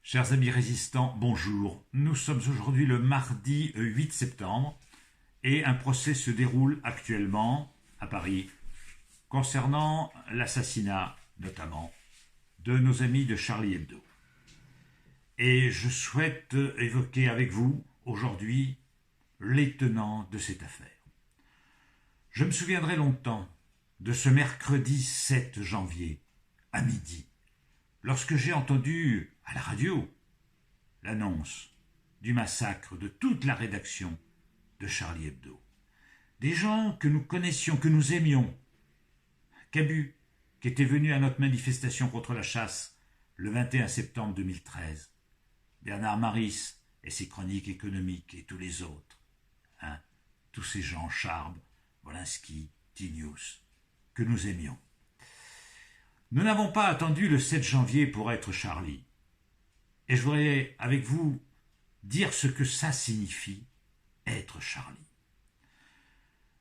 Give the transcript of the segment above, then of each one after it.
Chers amis résistants, bonjour. Nous sommes aujourd'hui le mardi 8 septembre et un procès se déroule actuellement à Paris concernant l'assassinat notamment de nos amis de Charlie Hebdo. Et je souhaite évoquer avec vous aujourd'hui les tenants de cette affaire. Je me souviendrai longtemps de ce mercredi 7 janvier à midi, lorsque j'ai entendu à la radio l'annonce du massacre de toute la rédaction de Charlie Hebdo. Des gens que nous connaissions, que nous aimions. Cabu, qui était venu à notre manifestation contre la chasse le 21 septembre 2013. Bernard Maris et ses chroniques économiques et tous les autres. Tous ces gens, Charb, Wolinski, Tinius, que nous aimions. Nous n'avons pas attendu le 7 janvier pour être Charlie. Et je voudrais, avec vous, dire ce que ça signifie, être Charlie.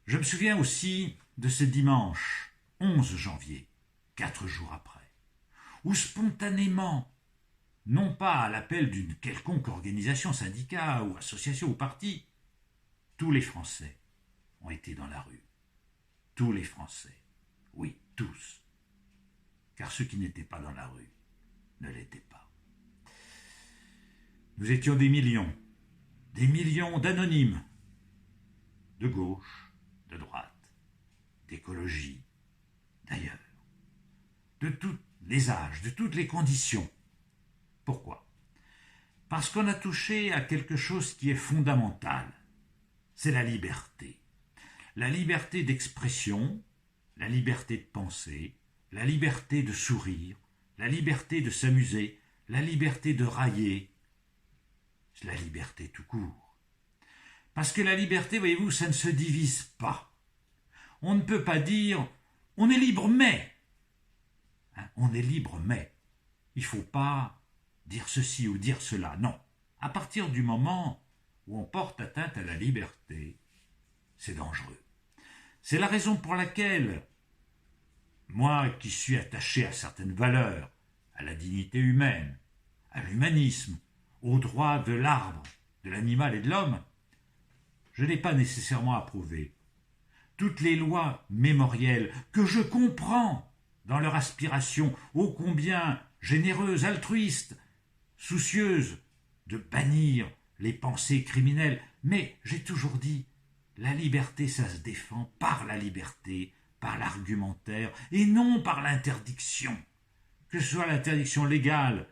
Je me souviens aussi de ce dimanche 11 janvier, 4 jours après, où spontanément, non pas à l'appel d'une quelconque organisation, syndicat ou association ou parti, tous les Français ont été dans la rue. Tous les Français. Oui, tous. Car ceux qui n'étaient pas dans la rue ne l'étaient pas. Nous étions des millions d'anonymes, de gauche, de droite, d'écologie, d'ailleurs, de tous les âges, de toutes les conditions. Pourquoi ? Parce qu'on a touché à quelque chose qui est fondamental, c'est la liberté. La liberté d'expression, la liberté de penser, la liberté de sourire, la liberté de s'amuser, la liberté de railler, la liberté tout court. Parce que la liberté, voyez-vous, ça ne se divise pas. On ne peut pas dire « on est libre mais ». On est libre mais. Il ne faut pas dire ceci ou dire cela. Non. À partir du moment où on porte atteinte à la liberté, c'est dangereux. C'est la raison pour laquelle, moi qui suis attaché à certaines valeurs, à la dignité humaine, à l'humanisme, aux droits de l'arbre, de l'animal et de l'homme, je n'ai pas nécessairement approuvé toutes les lois mémorielles que je comprends dans leur aspiration ô combien généreuse, altruiste, soucieuse de bannir les pensées criminelles. Mais j'ai toujours dit, la liberté, ça se défend par la liberté, par l'argumentaire, et non par l'interdiction. Que ce soit l'interdiction légale,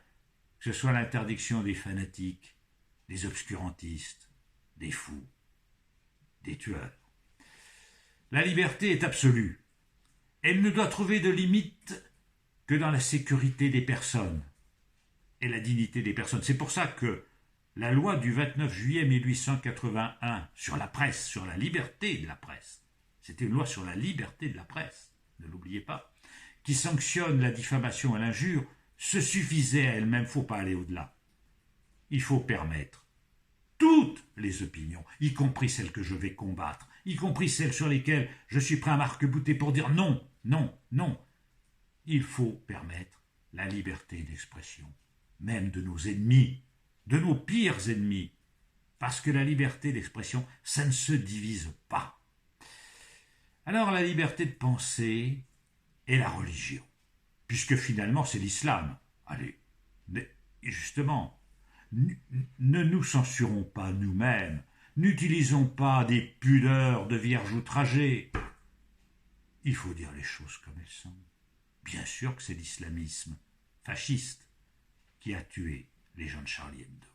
que ce soit l'interdiction des fanatiques, des obscurantistes, des fous, des tueurs. La liberté est absolue. Elle ne doit trouver de limite que dans la sécurité des personnes et la dignité des personnes. C'est pour ça que la loi du 29 juillet 1881 sur la presse, sur la liberté de la presse, c'était une loi sur la liberté de la presse, ne l'oubliez pas, qui sanctionne la diffamation et l'injure, se suffisait à elle-même, il ne faut pas aller au-delà. Il faut permettre toutes les opinions, y compris celles que je vais combattre, y compris celles sur lesquelles je suis prêt à m'arc-bouter pour dire non, non, non. Il faut permettre la liberté d'expression, même de nos ennemis, de nos pires ennemis, parce que la liberté d'expression, ça ne se divise pas. Alors la liberté de penser est la religion, puisque finalement c'est l'islam. Allez, mais justement, ne nous censurons pas nous-mêmes, n'utilisons pas des pudeurs de vierges outragées. Il faut dire les choses comme elles sont. Bien sûr que c'est l'islamisme fasciste qui a tué les gens de Charlie Hebdo.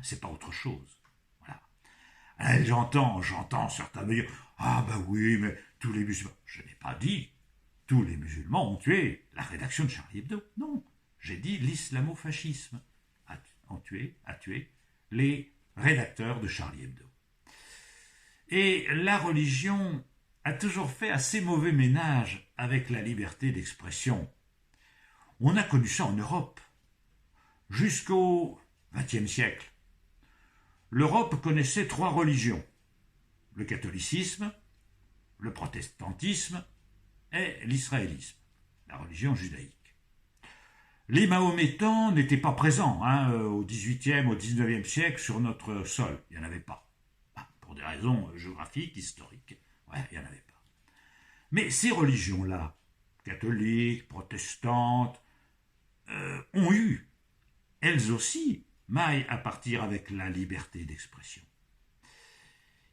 C'est pas autre chose. Voilà. J'entends certains me dire « Ah ben oui, mais tous les musulmans... » Je n'ai pas dit « tous les musulmans ont tué la rédaction de Charlie Hebdo ». Non, j'ai dit « l'islamo-fascisme a tué les rédacteurs de Charlie Hebdo ». Et la religion a toujours fait assez mauvais ménage avec la liberté d'expression. On a connu ça en Europe. Jusqu'au XXe siècle, l'Europe connaissait 3 religions, le catholicisme, le protestantisme et l'israélisme, la religion judaïque. Les Mahométans n'étaient pas présents au XVIIIe, au XIXe siècle sur notre sol. Il n'y en avait pas. Pour des raisons géographiques, historiques. Ouais, il n'y en avait pas. Mais ces religions-là, catholiques, protestantes, ont eu, elles aussi, maille à partir avec la liberté d'expression.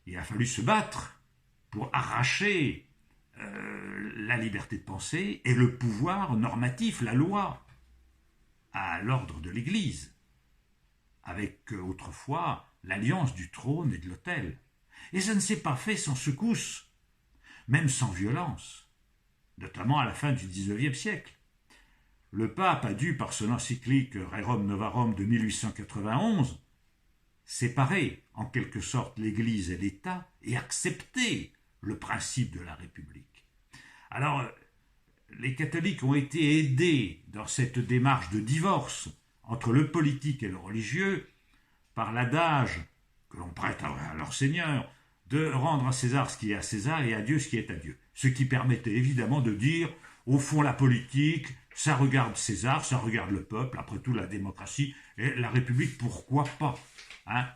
Il a fallu se battre pour arracher la liberté de penser et le pouvoir normatif, la loi, à l'ordre de l'Église, avec autrefois l'alliance du trône et de l'autel. Et ça ne s'est pas fait sans secousse, même sans violence, notamment à la fin du XIXe siècle. Le pape a dû, par son encyclique Rerum Novarum de 1891, séparer en quelque sorte l'Église et l'État et accepter le principe de la République. Alors, les catholiques ont été aidés dans cette démarche de divorce entre le politique et le religieux par l'adage que l'on prête à leur Seigneur de rendre à César ce qui est à César et à Dieu ce qui est à Dieu. Ce qui permettait évidemment de dire, au fond, la politique, ça regarde César, ça regarde le peuple, après tout la démocratie et la République, pourquoi pas,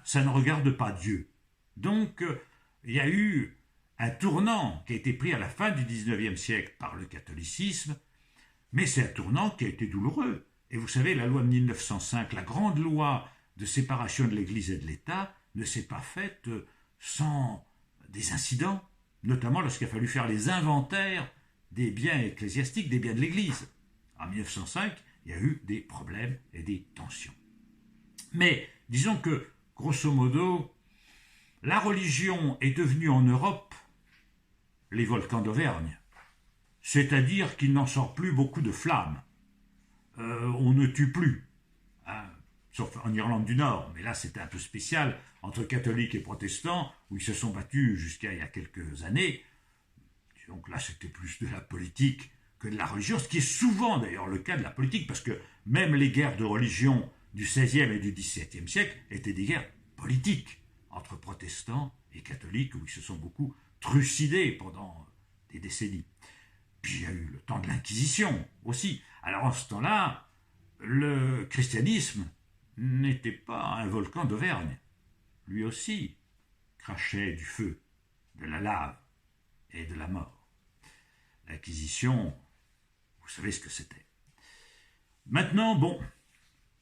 ça ne regarde pas Dieu. Donc, il y a eu un tournant qui a été pris à la fin du XIXe siècle par le catholicisme, mais c'est un tournant qui a été douloureux. Et vous savez, la loi de 1905, la grande loi de séparation de l'Église et de l'État, ne s'est pas faite sans des incidents, notamment lorsqu'il a fallu faire les inventaires des biens ecclésiastiques, des biens de l'Église. En 1905, il y a eu des problèmes et des tensions. Mais disons que, grosso modo, la religion est devenue en Europe les volcans d'Auvergne, c'est-à-dire qu'il n'en sort plus beaucoup de flammes. On ne tue plus, sauf en Irlande du Nord, mais là c'était un peu spécial, entre catholiques et protestants, où ils se sont battus jusqu'à il y a quelques années. Donc là c'était plus de la politique que de la religion, ce qui est souvent d'ailleurs le cas de la politique, parce que même les guerres de religion du XVIe et du XVIIe siècle étaient des guerres politiques entre protestants et catholiques, où ils se sont beaucoup trucidés pendant des décennies. Puis il y a eu le temps de l'Inquisition aussi. Alors en ce temps-là, le christianisme n'était pas un volcan d'Auvergne. Lui aussi crachait du feu, de la lave et de la mort. L'Inquisition, vous savez ce que c'était. Maintenant, bon,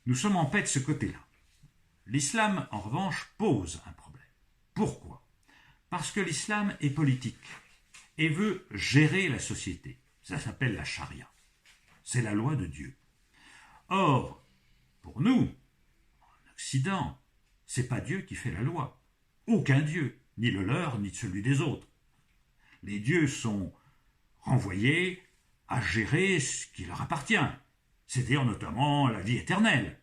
nous sommes en paix de ce côté-là. L'islam, en revanche, pose un problème. Pourquoi ? Parce que l'islam est politique et veut gérer la société. Ça s'appelle la charia. C'est la loi de Dieu. Or, pour nous, en Occident, c'est pas Dieu qui fait la loi. Aucun Dieu, ni le leur, ni celui des autres. Les dieux sont renvoyés à gérer ce qui leur appartient, c'est-à-dire notamment la vie éternelle.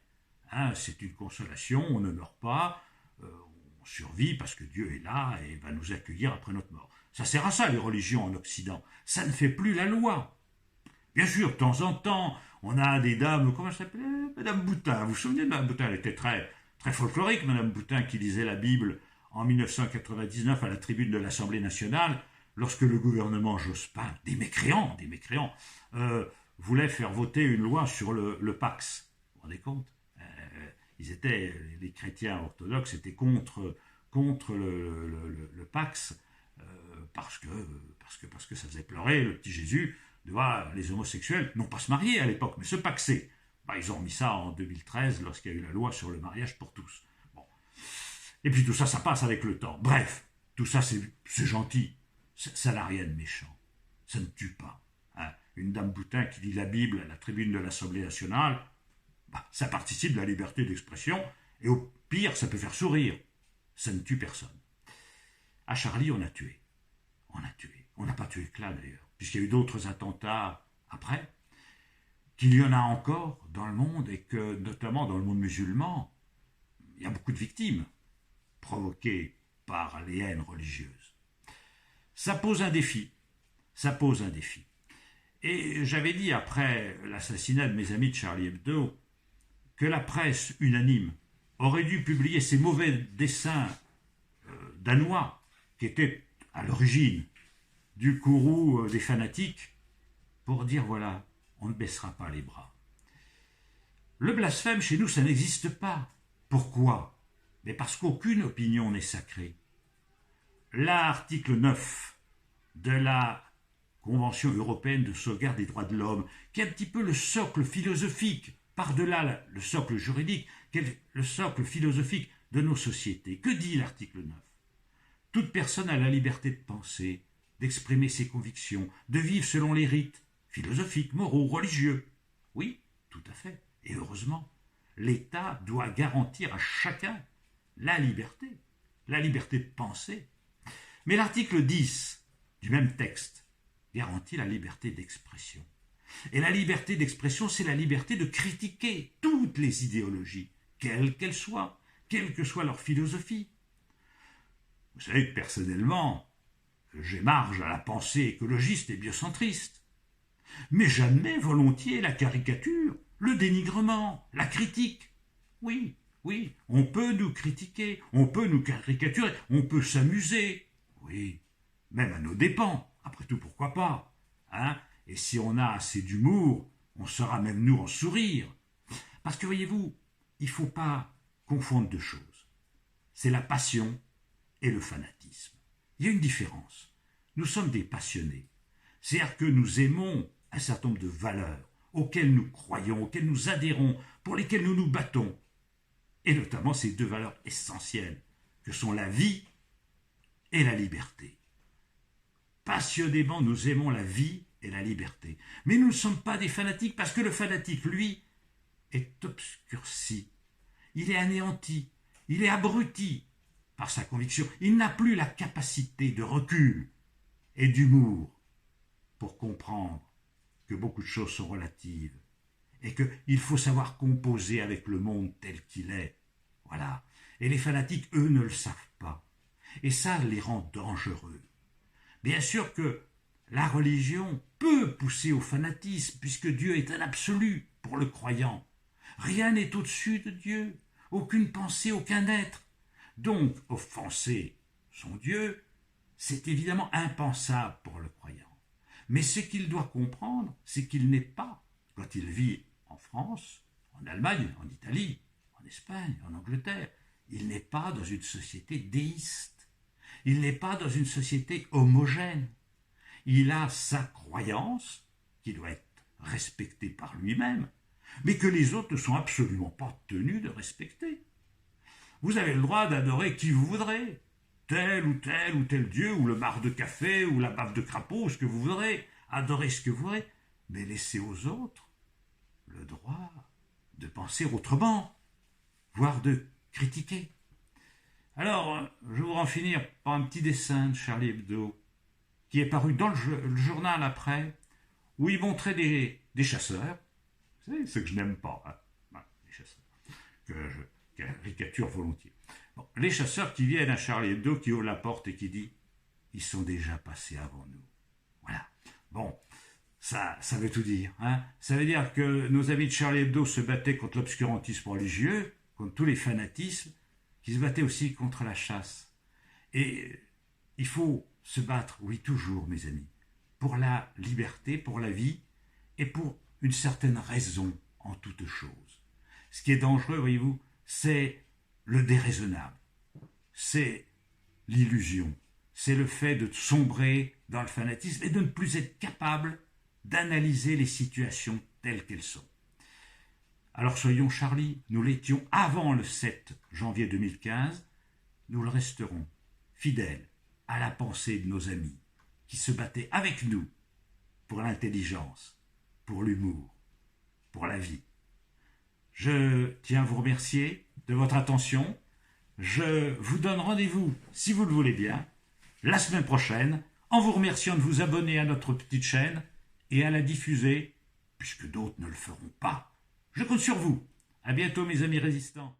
C'est une consolation, on ne meurt pas, on survit parce que Dieu est là et va nous accueillir après notre mort. Ça sert à ça, les religions en Occident. Ça ne fait plus la loi. Bien sûr, de temps en temps, on a des dames, comment elle s'appelait ? Madame Boutin. Vous vous souvenez de Madame Boutin ? Elle était très, très folklorique, Madame Boutin, qui lisait la Bible en 1999 à la tribune de l'Assemblée nationale, lorsque le gouvernement Jospin, des mécréants, voulait faire voter une loi sur le Pax. Vous vous rendez compte ? Les chrétiens orthodoxes étaient contre le Pax, parce que ça faisait pleurer le petit Jésus de voir les homosexuels, non pas se marier à l'époque, mais se paxer. Ils ont mis ça en 2013 lorsqu'il y a eu la loi sur le mariage pour tous. Bon. Et puis tout ça, ça passe avec le temps. Bref, tout ça c'est gentil. Ça n'a rien de méchant. Ça ne tue pas. Une dame Boutin qui lit la Bible à la tribune de l'Assemblée nationale, ça participe de la liberté d'expression, et au pire, ça peut faire sourire. Ça ne tue personne. À Charlie, on a tué. On n'a pas tué que là, d'ailleurs, puisqu'il y a eu d'autres attentats après, qu'il y en a encore dans le monde, et que, notamment dans le monde musulman, il y a beaucoup de victimes provoquées par les haines religieuses. Ça pose un défi. Et j'avais dit, après l'assassinat de mes amis de Charlie Hebdo, que la presse unanime aurait dû publier ces mauvais dessins danois, qui étaient à l'origine du courroux des fanatiques, pour dire voilà, on ne baissera pas les bras. Le blasphème, chez nous, ça n'existe pas. Pourquoi? Mais parce qu'aucune opinion n'est sacrée. L'article 9 de la Convention européenne de sauvegarde des droits de l'homme, qui est un petit peu le socle philosophique, par-delà le socle juridique, qui est le socle philosophique de nos sociétés. Que dit l'article 9? Toute personne a la liberté de penser, d'exprimer ses convictions, de vivre selon les rites philosophiques, moraux, religieux. Oui, tout à fait. Et heureusement, l'État doit garantir à chacun la liberté de penser. Mais l'article 10 du même texte garantit la liberté d'expression. Et la liberté d'expression, c'est la liberté de critiquer toutes les idéologies, quelles qu'elles soient, quelle que soit leur philosophie. Vous savez que personnellement, j'ai marge à la pensée écologiste et biocentriste. Mais j'admets volontiers la caricature, le dénigrement, la critique. Oui, on peut nous critiquer, on peut nous caricaturer, on peut s'amuser. Oui, même à nos dépens. Après tout, pourquoi pas, hein? Et si on a assez d'humour, on saura même nous en sourire. Parce que voyez-vous, il ne faut pas confondre deux choses. C'est la passion et le fanatisme. Il y a une différence. Nous sommes des passionnés. C'est-à-dire que nous aimons un certain nombre de valeurs auxquelles nous croyons, auxquelles nous adhérons, pour lesquelles nous nous battons. Et notamment ces deux valeurs essentielles que sont la vie et la liberté. Passionnément, nous aimons la vie et la liberté. Mais nous ne sommes pas des fanatiques parce que le fanatique, lui, est obscurci. Il est anéanti, il est abruti par sa conviction. Il n'a plus la capacité de recul et d'humour pour comprendre que beaucoup de choses sont relatives et qu'il faut savoir composer avec le monde tel qu'il est. Voilà. Et les fanatiques, eux, ne le savent pas. Et ça les rend dangereux. Bien sûr que la religion peut pousser au fanatisme, puisque Dieu est un absolu pour le croyant. Rien n'est au-dessus de Dieu, aucune pensée, aucun être. Donc, offenser son Dieu, c'est évidemment impensable pour le croyant. Mais ce qu'il doit comprendre, c'est qu'il n'est pas, quand il vit en France, en Allemagne, en Italie, en Espagne, en Angleterre, il n'est pas dans une société déiste. Il n'est pas dans une société homogène. Il a sa croyance, qui doit être respectée par lui-même, mais que les autres ne sont absolument pas tenus de respecter. Vous avez le droit d'adorer qui vous voudrez, tel ou tel Dieu, ou le marc de café, ou la baffe de crapaud, ce que vous voudrez, adorez ce que vous voudrez, mais laissez aux autres le droit de penser autrement, voire de critiquer. Alors, je voudrais en finir par un petit dessin de Charlie Hebdo, qui est paru dans le journal après, où il montrait des chasseurs, vous savez, ceux que je n'aime pas, hein, les chasseurs, que je caricature volontiers. Bon, les chasseurs qui viennent à Charlie Hebdo, qui ouvre la porte et qui dit « Ils sont déjà passés avant nous ». Voilà. Bon, ça veut tout dire. Hein. Ça veut dire que nos amis de Charlie Hebdo se battaient contre l'obscurantisme religieux, contre tous les fanatismes, qui se battaient aussi contre la chasse. Et il faut se battre, oui, toujours, mes amis, pour la liberté, pour la vie, et pour une certaine raison en toute chose. Ce qui est dangereux, voyez-vous, c'est le déraisonnable, c'est l'illusion, c'est le fait de sombrer dans le fanatisme et de ne plus être capable d'analyser les situations telles qu'elles sont. Alors soyons Charlie, nous l'étions avant le 7 janvier 2015, nous le resterons, fidèles à la pensée de nos amis, qui se battaient avec nous pour l'intelligence, pour l'humour, pour la vie. Je tiens à vous remercier de votre attention. Je vous donne rendez-vous, si vous le voulez bien, la semaine prochaine, en vous remerciant de vous abonner à notre petite chaîne et à la diffuser, puisque d'autres ne le feront pas. Je compte sur vous. À bientôt, mes amis résistants.